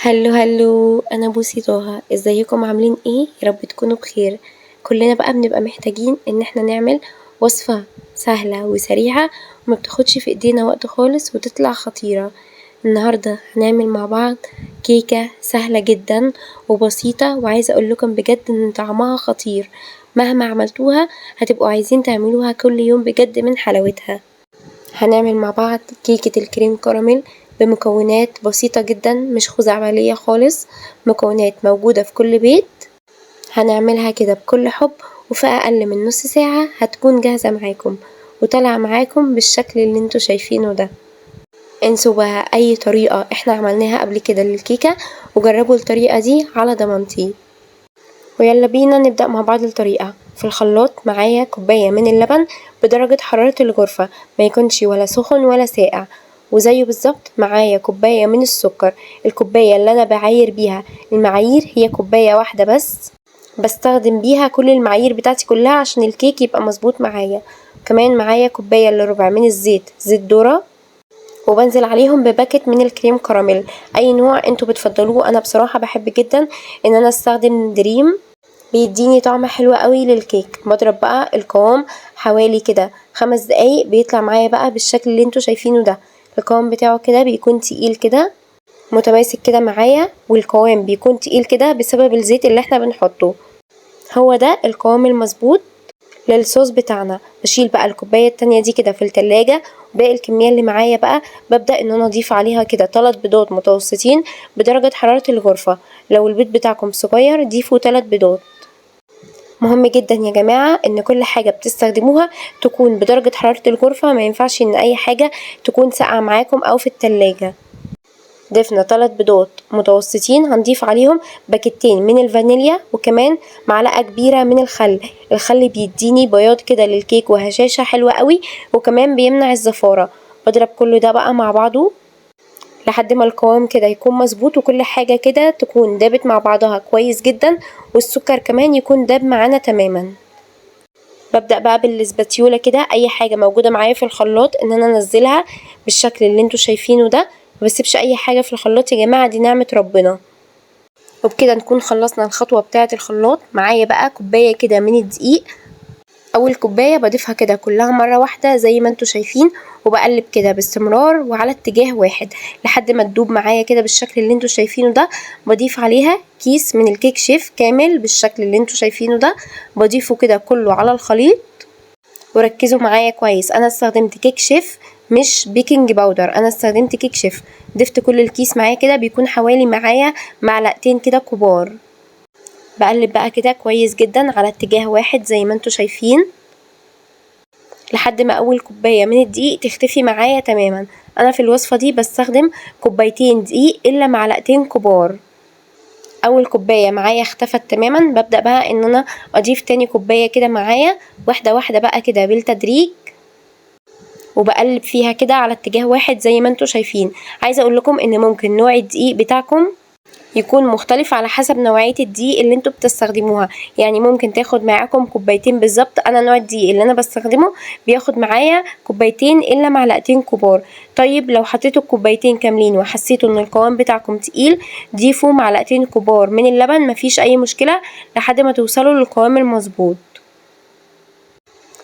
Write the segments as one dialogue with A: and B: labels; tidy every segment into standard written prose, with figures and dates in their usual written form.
A: هلو هلو، انا بوسي طه. ازيكم؟ عاملين ايه؟ يا رب تكونوا بخير. كلنا بقى بنبقى محتاجين ان احنا نعمل وصفة سهلة وسريعة وما بتاخدش في ايدينا وقت خالص وتطلع خطيرة. النهاردة هنعمل مع بعض كيكة سهلة جدا وبسيطة، وعايزة اقول لكم بجد ان طعمها خطير. مهما عملتوها هتبقوا عايزين تعملوها كل يوم بجد من حلاوتها. هنعمل مع بعض كيكة الكريم كراميل بمكونات بسيطة جدا، مش خزعبلية خالص، مكونات موجودة في كل بيت. هنعملها كده بكل حب، وفي أقل من نص ساعة هتكون جاهزة معاكم وطالعة معاكم بالشكل اللي انتوا شايفينه ده. انسوا بقى أي طريقة احنا عملناها قبل كده للكيكة وجربوا الطريقة دي على ضمانتي. ويلا بينا نبدأ مع بعض الطريقة. في الخلاط معايا كوباية من اللبن بدرجة حرارة الغرفة، ما يكونش ولا سخن ولا ساقع. وزيه بالظبط معايا كوباية من السكر، الكوباية اللي أنا بعاير بيها. المعايير هي كوباية واحدة بس، بستخدم بيها كل المعايير بتاعتي كلها عشان الكيك يبقى مظبوط معايا. كمان معايا كوباية الا ربع من الزيت، زيت ذرة. وبنزل عليهم بباكت من الكريم كراميل، اي نوع انتوا بتفضلوه. انا بصراحة بحب جدا ان انا استخدم دريم، بيديني طعم حلو قوي للكيك. بضرب بقى القوام حوالي كده 5 دقايق، بيطلع معايا بقى بالشكل اللي انتوا شايفينه ده. القوام بتاعه كده بيكون تقيل كده، متماسك كده معايا، والقوام بيكون تقيل كده بسبب الزيت اللي احنا بنحطه. هو ده القوام المظبوط للصوص بتاعنا. بشيل بقى الكوباية التانية دي كده في التلاجة، وباقي الكمية اللي معايا بقى ببدأ ان انا اضيف عليها كده 3 بيضات متوسطين بدرجة حرارة الغرفة. لو البيض بتاعكم صغير ضيفوا 3 بيضات. مهم جدا يا جماعة ان كل حاجة بتستخدموها تكون بدرجة حرارة الغرفة، ما ينفعش ان اي حاجة تكون ساقعة معاكم او في التلاجة. ضفنا 3 بيضات متوسطين، هنضيف عليهم باكيتين من الفانيليا، وكمان معلقة كبيرة من الخل. الخل بيديني بياض كده للكيك وهشاشة حلوة قوي، وكمان بيمنع الزفارة. بضرب كل ده بقى مع بعضه لحد ما القوام كده يكون مظبوط، وكل حاجة كده تكون دابت مع بعضها كويس جدا، والسكر كمان يكون داب معانا تماما. ببدأ بقى بالسباتيولا كده اي حاجة موجودة معايا في الخلاط ان انا انزلها بالشكل اللي انتوا شايفينه ده. ما بسيبش اي حاجة في الخلاط يا جماعة، دي نعمة ربنا. وبكده نكون خلصنا الخطوة بتاعة الخلاط. معايا بقى كوباية كده من الدقيق، اول كوباية بضيفها كده كلها مرة واحدة زي ما انتوا شايفين، وبقلب كده باستمرار وعلى اتجاه واحد لحد ما تدوب معايا كده بالشكل اللي انتوا شايفينه ده. بضيف عليها كيس من الكيك شيف كامل بالشكل اللي انتوا شايفينه ده، بضيفه كده كله على الخليط. وركزوا معايا كويس، انا استخدمت كيك شيف مش بيكنج باودر، انا استخدمت كيك شيف. ضفت كل الكيس معايا كده، بيكون حوالي معايا معلقتين كده كبار. بقلب بقى كده كويس جدا على اتجاه واحد زي ما انتوا شايفين لحد ما اول كوباية من الدقيق تختفي معايا تماما. انا في الوصفة دي بستخدم كوبايتين دقيق الا معلقتين كبار. اول كوباية معايا اختفت تماما، ببدأ بقى ان انا اضيف تاني كوباية كده معايا، واحدة واحدة بقى كده بالتدريج، وبقلب فيها كده على اتجاه واحد زي ما انتوا شايفين. عايزة اقول لكم ان ممكن نوع الدقيق بتاعكم يكون مختلف على حسب نوعية الدقيق اللي انتوا بتستخدموها. يعني ممكن تاخد معاكم كوبايتين بالظبط. انا نوع الدقيق اللي انا بستخدمه بياخد معايا كوبايتين الا معلقتين كبار. طيب لو حطيتوا الكوبايتين كاملين وحسيتوا ان القوام بتاعكم تقيل، ضيفوا معلقتين كبار من اللبن، مفيش اي مشكلة لحد ما توصلوا للقوام المظبوط.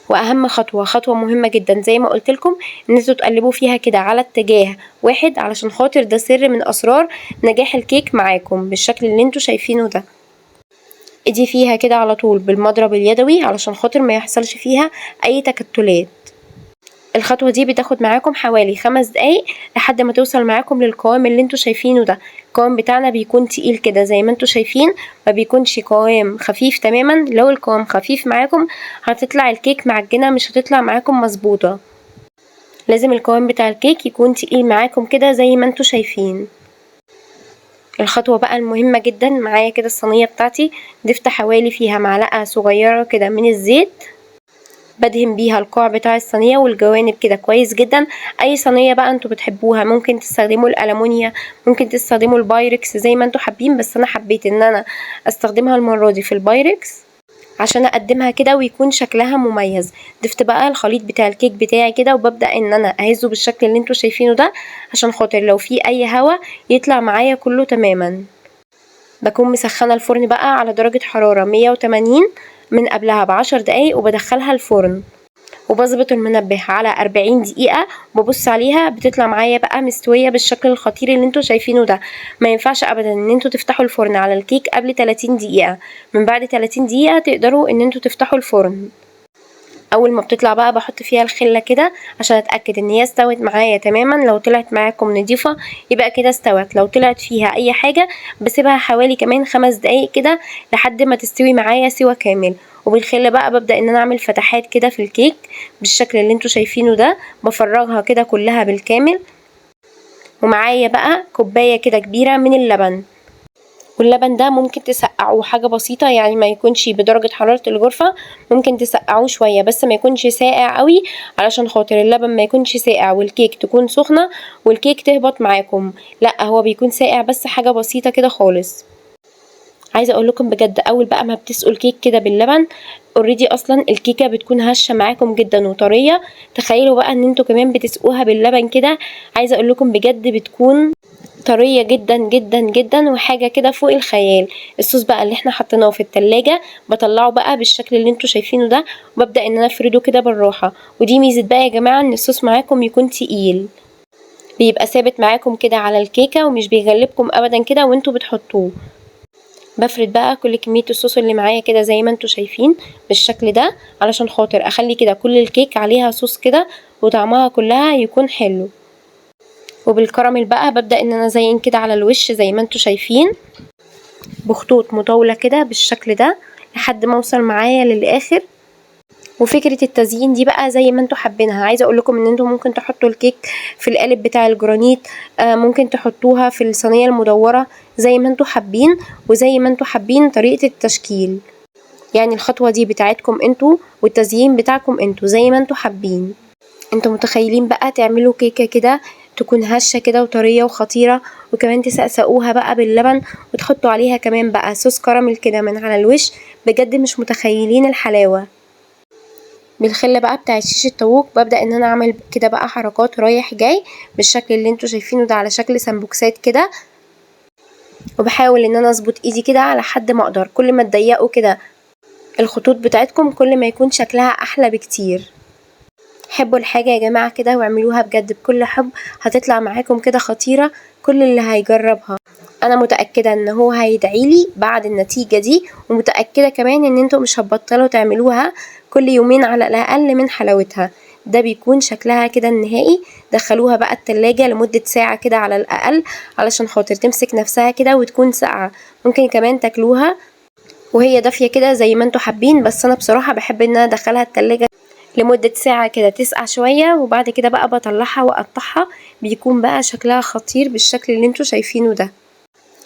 A: واهم خطوة مهمة جدا زي ما قلت لكم، ان انتوا تقلبوا فيها كده على اتجاه واحد، علشان خاطر ده سر من اسرار نجاح الكيك معاكم بالشكل اللي انتوا شايفينه ده. ادي فيها كده على طول بالمضرب اليدوي علشان خاطر ما يحصلش فيها اي تكتلات. الخطوة دي بتاخد معاكم حوالي 5 دقايق لحد ما توصل معاكم للقوام اللي انتوا شايفينه ده. القوام بتاعنا بيكون تقيل كده زي ما انتوا شايفين، ما بيكونش قوام خفيف تماما. لو القوام خفيف معاكم هتطلع الكيك معجنة، مش هتطلع معاكم مظبوطة. لازم القوام بتاع الكيك يكون تقيل معاكم كده زي ما انتوا شايفين. الخطوة بقى المهمة جدا، معايا كده الصينية بتاعتي ضفت حوالي فيها معلقة صغيرة كده من الزيت، بدهن بيها القاع بتاع الصينية والجوانب كده كويس جدا. اي صينية بقى انتوا بتحبوها، ممكن تستخدموا الألمونيا، ممكن تستخدموا البايركس زي ما انتوا حابين، بس انا حبيت ان انا استخدمها المرة دي في البايركس عشان اقدمها كده ويكون شكلها مميز. ضفت بقى الخليط بتاع الكيك بتاعي كده، وببدأ ان انا اهزه بالشكل اللي انتوا شايفينه ده، عشان خاطر لو في اي هوا يطلع معايا كله تماما. بكون مسخنة الفرن بقى على درجة حرارة 180 من قبلها ب10 دقايق، وبدخلها الفرن وبظبط المنبه على 40 دقيقة، وببص عليها بتطلع معايا بقى مستوية بالشكل الخطير اللي انتوا شايفينه ده. ما ينفعش ابدا ان انتوا تفتحوا الفرن على الكيك قبل 30 دقيقة. من بعد 30 دقيقة تقدروا ان انتوا تفتحوا الفرن. اول ما بتطلع بقى بحط فيها الخله كده عشان اتاكد ان هي استوت معايا تماما. لو طلعت معاكم نضيفه يبقى كده استوت، لو طلعت فيها اي حاجه بسيبها حوالي كمان 5 دقايق كده لحد ما تستوي معايا سوا كامل. وبالخله بقى ببدا ان انا اعمل فتحات كده في الكيك بالشكل اللي انتوا شايفينه ده، بفرغها كده كلها بالكامل. ومعايا بقى كوبايه كده كبيره من اللبن، واللبن ده ممكن تسقعوه حاجة بسيطة، يعني ما يكونش بدرجة حرارة الغرفة، ممكن تسقعوه شوية بس ما يكونش ساقع قوي، علشان خاطر اللبن ما يكونش ساقع والكيك تكون سخنة والكيك تهبط معاكم. لا، هو بيكون ساقع بس حاجة بسيطة كده خالص. عايزه اقول لكم بجد، اول بقى ما بتسقوا الكيك كده باللبن اوريدي اصلا الكيكه بتكون هشه معاكم جدا وطريه. تخيلوا بقى ان انتوا كمان بتسقوها باللبن كده، عايزه اقول لكم بجد بتكون طريه جدا جدا جدا وحاجه كده فوق الخيال. الصوص بقى اللي احنا حطيناه في التلاجة بطلعه بقى بالشكل اللي انتوا شايفينه ده، وببدا ان انا افرده كده بالراحه. ودي ميزه بقى يا جماعه ان الصوص معاكم يكون تقيل، بيبقى ثابت معاكم كده على الكيكه ومش بيغلبكم ابدا كده وانتوا بتحطوه. بفرد بقى كل كمية الصوص اللي معايا كده زي ما انتوا شايفين بالشكل ده، علشان خاطر اخلي كده كل الكيك عليها صوص كده وطعمها كلها يكون حلو. وبالكراميل بقى ببدأ ان انا ازين كده على الوش زي ما انتوا شايفين بخطوط مطولة كده بالشكل ده لحد ما اوصل معايا للاخر. وفكرة التزيين دي بقى زي ما انتوا حابينها. عايزة اقول لكم ان انتوا ممكن تحطوا الكيك في القالب بتاع الجرانيت، ممكن تحطوها في الصينية المدورة زي ما انتوا حابين، وزي ما انتوا حابين طريقة التشكيل. يعني الخطوة دي بتاعتكم انتوا والتزيين بتاعكم انتوا زي ما انتوا حابين. انتوا متخيلين بقى تعملوا كيكة كده تكون هشة كده وطرية وخطيرة، وكمان تسقسقوها بقى باللبن وتحطوا عليها كمان بقى صوص كراميل كده من على الوش. بجد مش متخيلين الحلاوة. بالخله بقى بتاعت شيش الطاووق ببدأ ان انا اعمل كده بقى حركات رايح جاي بالشكل اللي انتوا شايفينه ده على شكل سمبوكسات كده، وبحاول ان انا اظبط ايدي كده على حد ما اقدر. كل ما تضيقوا كده الخطوط بتاعتكم كل ما يكون شكلها احلى بكتير. حبوا الحاجة يا جماعة كده واعملوها بجد بكل حب، هتطلع معاكم كده خطيرة. كل اللي هيجربها انا متأكدة ان هو هيدعيلي بعد النتيجة دي، ومتأكدة كمان ان انتوا مش هتبطلوا تعملوها كل يومين على الاقل من حلاوتها. ده بيكون شكلها كده النهائي. دخلوها بقى التلاجة لمدة ساعة كده على الاقل علشان خاطر تمسك نفسها كده وتكون ساقعة. ممكن كمان تاكلوها وهي دافية كده زي ما انتوا حابين، بس انا بصراحة بحب ان انا ادخلها التلاجة لمدة ساعة كده تسقع شوية، وبعد كده بقى بطلعها واقطعها. بيكون بقى شكلها خطير بالشكل اللي انتوا شايفينه ده.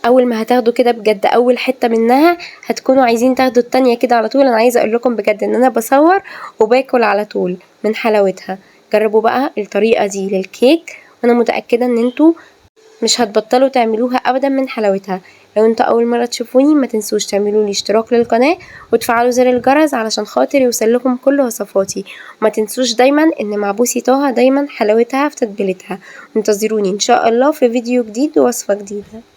A: اول ما هتاخدوا كده بجد اول حتة منها هتكونوا عايزين تاخدوا التانية كده على طول. انا عايزة اقول لكم بجد ان انا بصور وباكل على طول من حلاوتها. جربوا بقى الطريقة دي للكيك وانا متأكدة ان انتوا مش هتبطلوا تعملوها ابدا من حلاوتها. لو انتوا اول مرة تشوفوني ما تنسوش تعملوا لي اشتراك للقناة وتفعلوا زر الجرس علشان خاطر يوصل لكم كل وصفاتي. وما تنسوش دايما ان مع بوسي طه دايما حلاوتها في تتبيلتها. انتظروني ان شاء الله في فيديو جديد ووصفة جديدة.